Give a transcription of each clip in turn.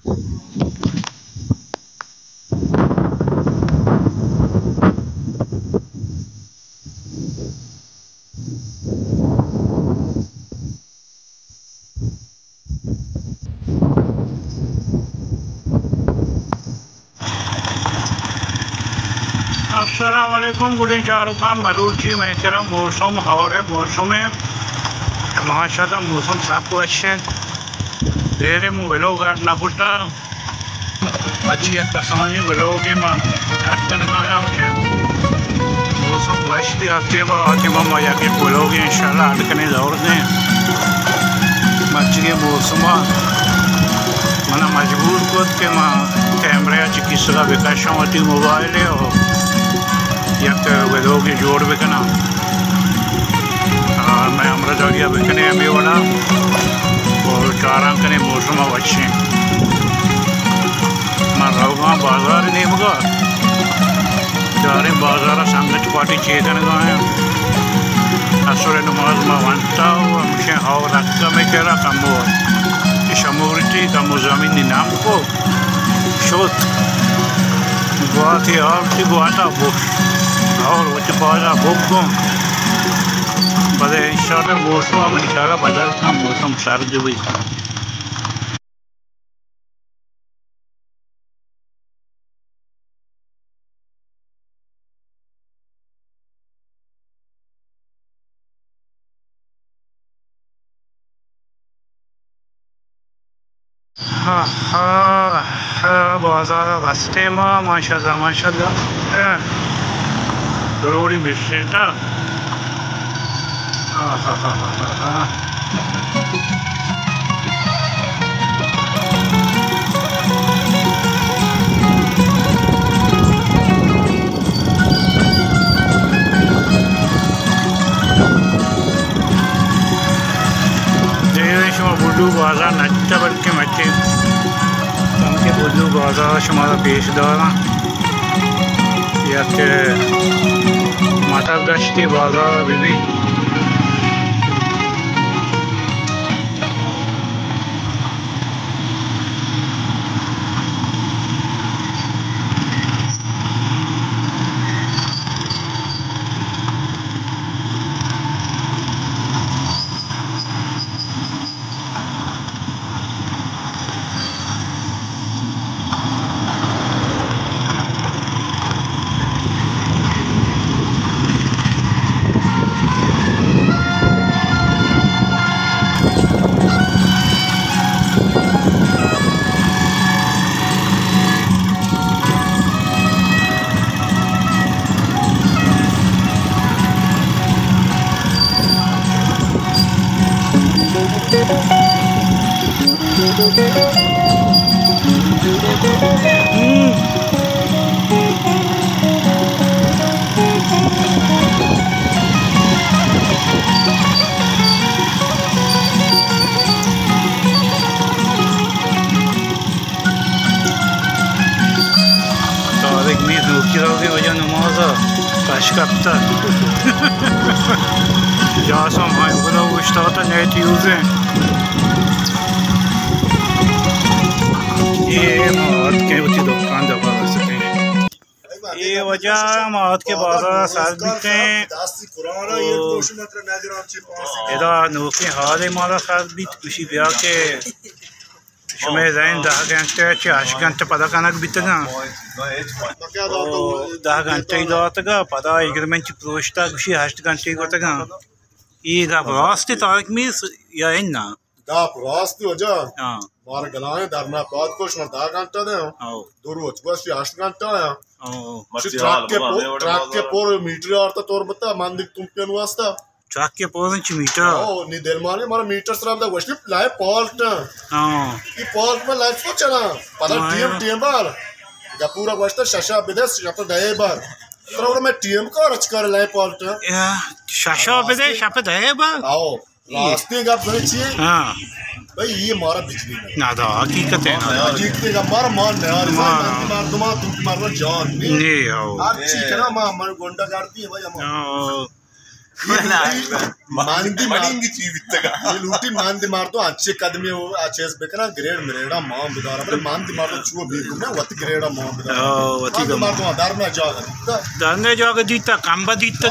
अस्सलामुअलैकुम गुड शाहरुखान मरूची मैं तेरा मौसम और मौसम माशाल्लाह मौसम सब अच्छे तेरे मुँह ना पुटा अच्छी कसानी बलोगे माँ मौसम वैसे आते मामा जाके बोलोगे इंशाल्लाह अटकने दौड़ दें मच्छी मौसम मना मजबूर कर के माँ कैमरे चिकित्सा विकास होती मोबाइल है यक वेदोगे जोड़ बेकना मैं अमृत आलिया बेकने अभी वाला और 4 अंकने मौसम अच्छे मैं रहूँगा बाजार नहीं मगर चारे बाजार संगत पार्टी चेकन गए असुर नमाज में वंटा मुझे हाव रखा में कह कम शमूरती का मुजामिन नाम को शोत गुआती आलती गुआता बुक और वो चपाला बुक को बड़े इंशाल्लाह मौसम में इंशाल्लाह बदलता मौसम सर्द हुई हाँ हाँ हाँ बाजार रास्ते में माशाल्लाह जरूरी मिश्रित हाँ हाँ हाँ हाँ हाँ बुल्लू बाजार नच्चा बल्कि मचे उनके बुल्लू बाजार शुमारा पेशदार या के माता गश्ती बाजार भी वजह नमाज कशकप्ता जासम हाई खुदा उश्ता नेट यूज है ये मात के उठी दुकान दबा सकते हैं ये वजह मात के बाजार साथ बीते इधर नौके हाल माला साथ बीत खुशी ब्याह के शुमे जाइन 10 घंटे 8 घंटे पता कनक बीतगा 10 घंटे इदातगा पता एग्रीमेंट प्रोश्ता खुशी 8 घंटे गोतगा ಈಗ ರಾಸ್ತಿ ತಾರೀಖ ಮೀಸ್ या इन्ना da prosti hoca mar galaye darna paad kosh mar 10 घंटा दे दूर हो चुका 8 घंटा है ट्रक के पोर मीटर और तोर बता मंदिर तुम पे वास्ता ट्रक के पोर मीटर नी दिल माने मारा मीटर सराम दा वस्ती लाइव पॉल्ट ई पॉल्ट में लाइव को चला पता टीएम बार गा पूरा वस्ता शशा विदेश या तो दे बार तो मैं टीएम का रच कर लाइव पॉल्ट या शशा विदेश या पे दे बार आओ रास्ते का बची हां भाई ये मारा बिजली में ना तो हकीकत है ना हकीकत का मार मार यार मार तुम मार जान नहीं आओ अच्छी है ना मां मन गुंडा करती है भाई हम मांदी मांगी चीज इतका ये लूटी मांदी मार तो अच्छे कदमे वो अच्छे से बेकना ग्रेड मेरेड़ा मां बिदार अपने मांदी मार तो छुओ बीकु ने वत ग्रेड़ा मां बिदार वती का मार तो आधार में जागा दाने जागा दीता कंबा दीता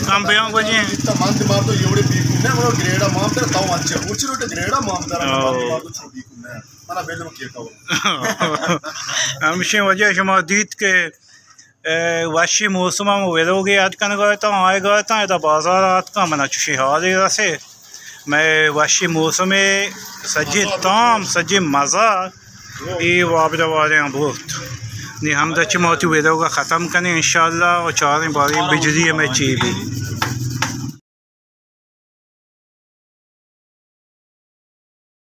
कंबे बजे इतना मांदी मार तो एवढे बीकु ने वो ग्रेड़ा मां बिदार ताऊ अच्छे उची रोटे ग्रेड़ा मां बिदार मांदी मार तो छुओ बीकु ने मना बेल में किया हमशे वजह शमा दीत के वशी मौसम में वेलोगे आज कन गए तो आए गए तो ये बाजार आज का मना शहाद से मैं वशी मौसम में सजे ताम सजे मज़ा ये वाबदा वाले हैं बहुत नहीं हम दच्चे मोती वेलोगा ख़त्म करें इंशाल्लाह और चार बारी बिजली में चाहिए